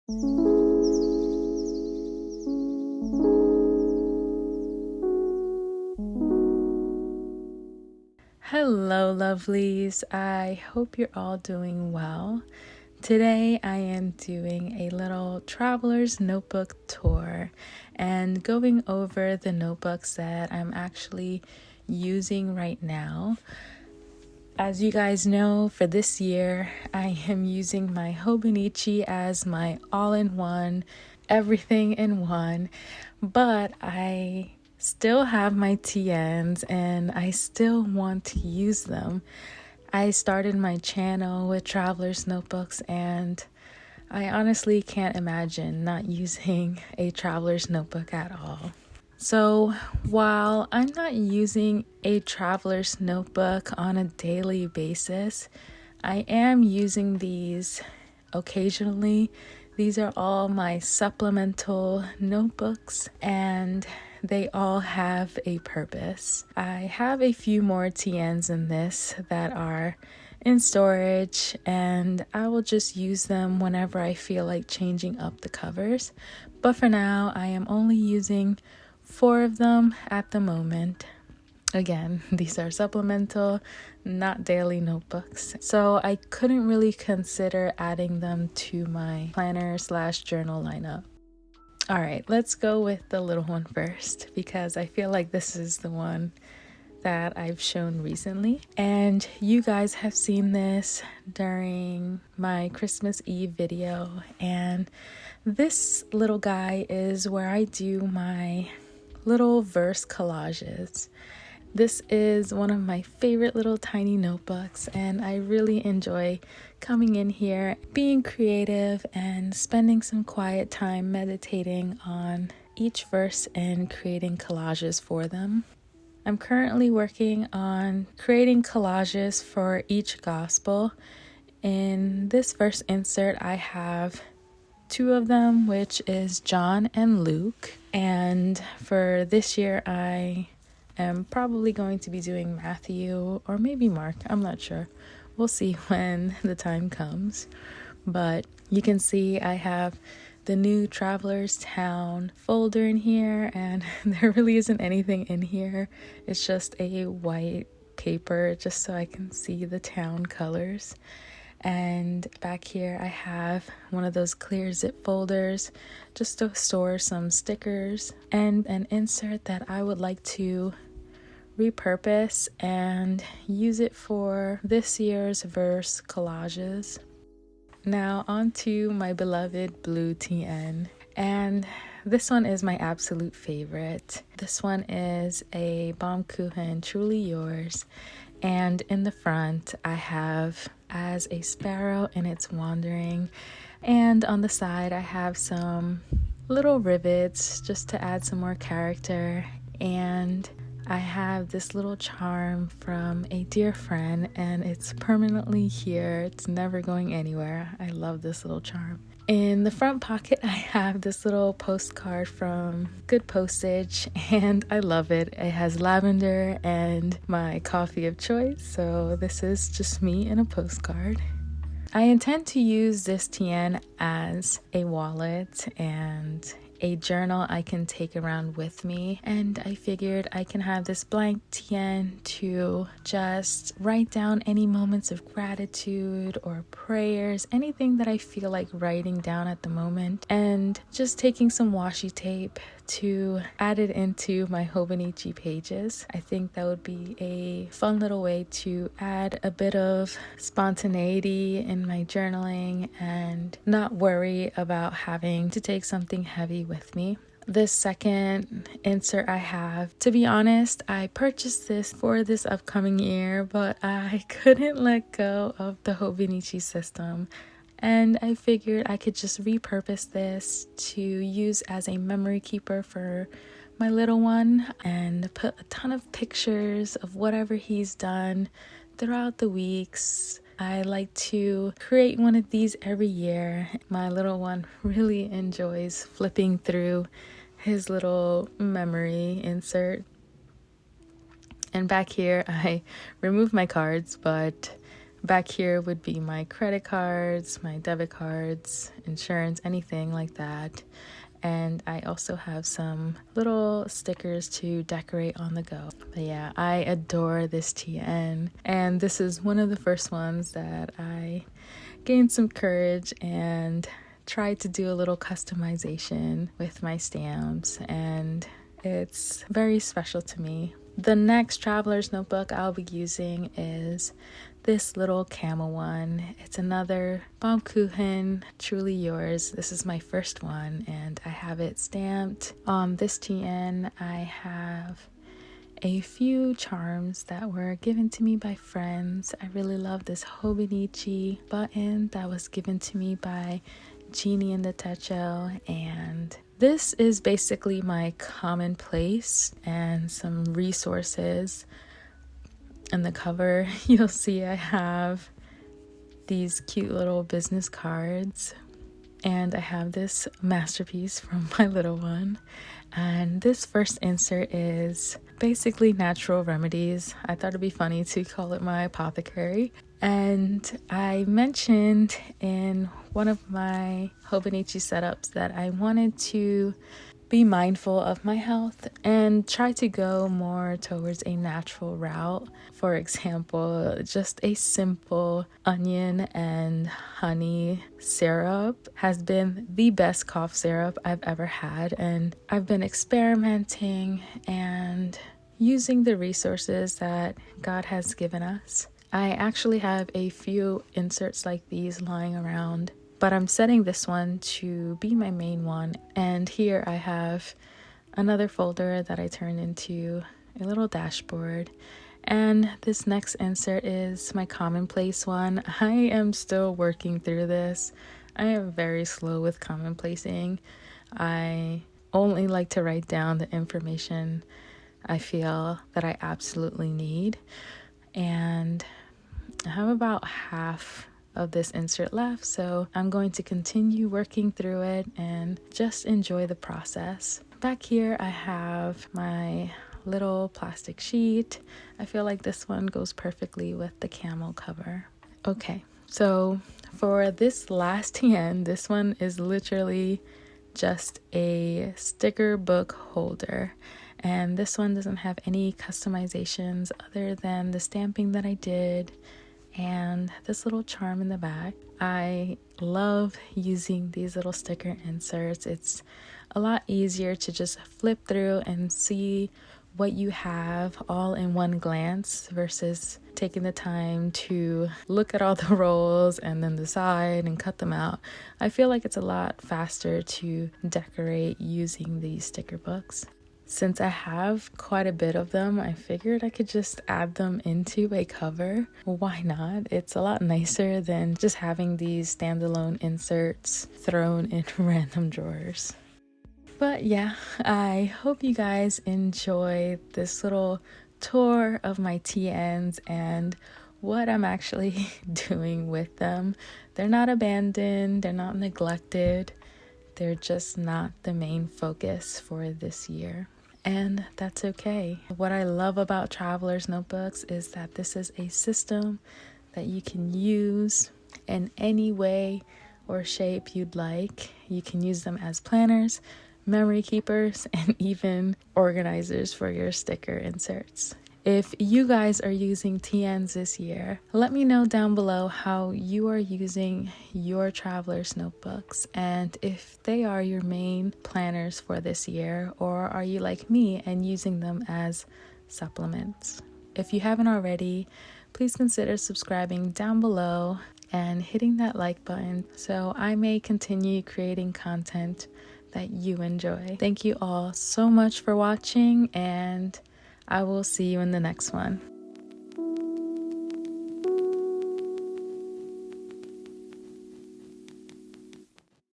Hello, lovelies. I hope you're all doing well. Today I am doing a little traveler's notebook tour and going over the notebooks that I'm actually using right now. As you guys know, for this year, I am using my Hobonichi as my all-in-one, everything in one, but I still have my TNs and I still want to use them. I started my channel with Traveler's Notebooks and I honestly can't imagine not using a Traveler's Notebook at all. So while I'm not using a Traveler's Notebook on a daily basis, I am using these occasionally. These are all my supplemental notebooks and they all have a purpose. I have a few more TNs in this that are in storage and I will just use them whenever I feel like changing up the covers. But for now, I am only using 4 of them at the moment. Again, these are supplemental, not daily notebooks. So I couldn't really consider adding them to my planner/journal lineup. All right, let's go with the little one first because I feel like this is the one that I've shown recently. And you guys have seen this during my Christmas Eve video. And this little guy is where I do my little verse collages. This is one of my favorite little tiny notebooks and I really enjoy coming in here, being creative and spending some quiet time meditating on each verse and creating collages for them. I'm currently working on creating collages for each gospel. In this verse insert, I have 2 of them, which is John and Luke. And for this year, I am probably going to be doing Matthew or maybe Mark. I'm not sure. We'll see when the time comes. But you can see I have the new Travelers Town folder in here and there really isn't anything in here. It's just a white paper just so I can see the town colors. And back here I have one of those clear zip folders just to store some stickers and an insert that I would like to repurpose and use it for this year's verse collages. Now on to my beloved blue TN, and this one is my absolute favorite. This one is a Baumkuchen Truly Yours, and in the front I have as a sparrow and it's wandering, and on the side I have some little rivets just to add some more character, and I have this little charm from a dear friend and it's permanently here. It's never going anywhere. I love this little charm. In the front pocket, I have this little postcard from Good Postage and I love it. It has lavender and my coffee of choice. So this is just me in a postcard. I intend to use this TN as a wallet and a journal I can take around with me, and I figured I can have this blank TN to just write down any moments of gratitude or prayers, anything that I feel like writing down at the moment, and just taking some washi tape to add it into my Hobonichi pages. I think that would be a fun little way to add a bit of spontaneity in my journaling and not worry about having to take something heavy with me. This second insert I have, to be honest, I purchased this for this upcoming year, but I couldn't let go of the Hobonichi system. And I figured I could just repurpose this to use as a memory keeper for my little one and put a ton of pictures of whatever he's done throughout the weeks. I like to create one of these every year. My little one really enjoys flipping through his little memory insert. And back here, I removed my cards, but Back here would be my credit cards, my debit cards, insurance, anything like that. And I also have some little stickers to decorate on the go. But yeah, I adore this TN. And this is one of the first ones that I gained some courage and tried to do a little customization with my stamps. And it's very special to me. The next traveler's notebook I'll be using is this little camel one. It's another Baumkuchen, Truly Yours. This is my first one and I have it stamped. On this TN, I have a few charms that were given to me by friends. I really love this Hobonichi button that was given to me by Jeannie and the Techo, and this is basically my commonplace and some resources. On the cover, you'll see I have these cute little business cards, and I have this masterpiece from my little one. And this first insert is basically natural remedies. I thought it'd be funny to call it my apothecary. And I mentioned in one of my Hobonichi setups that I wanted to be mindful of my health and try to go more towards a natural route. For example, just a simple onion and honey syrup has been the best cough syrup I've ever had, and I've been experimenting and using the resources that God has given us. I actually have a few inserts like these lying around, but I'm setting this one to be my main one. And here I have another folder that I turned into a little dashboard. And this next insert is my commonplace one. I am still working through this. I am very slow with commonplacing. I only like to write down the information I feel that I absolutely need. And I have about half of this insert left, so I'm going to continue working through it and just enjoy the process. Back here I have my little plastic sheet. I feel like this one goes perfectly with the camel cover. Okay, so for this last TN, this one is literally just a sticker book holder, and this one doesn't have any customizations other than the stamping that I did and this little charm in the back. I love using these little sticker inserts. It's a lot easier to just flip through and see what you have all in one glance versus taking the time to look at all the rolls and then decide and cut them out. I feel like it's a lot faster to decorate using these sticker books. Since I have quite a bit of them, I figured I could just add them into a cover. Why not? It's a lot nicer than just having these standalone inserts thrown in random drawers. But yeah, I hope you guys enjoy this little tour of my TNs and what I'm actually doing with them. They're not abandoned, they're not neglected. They're just not the main focus for this year. And that's okay. What I love about Traveler's Notebooks is that this is a system that you can use in any way or shape you'd like. You can use them as planners, memory keepers, and even organizers for your sticker inserts. If you guys are using TNs this year, let me know down below how you are using your traveler's notebooks and if they are your main planners for this year, or are you like me and using them as supplements. If you haven't already, please consider subscribing down below and hitting that like button so I may continue creating content that you enjoy. Thank you all so much for watching, and I will see you in the next one.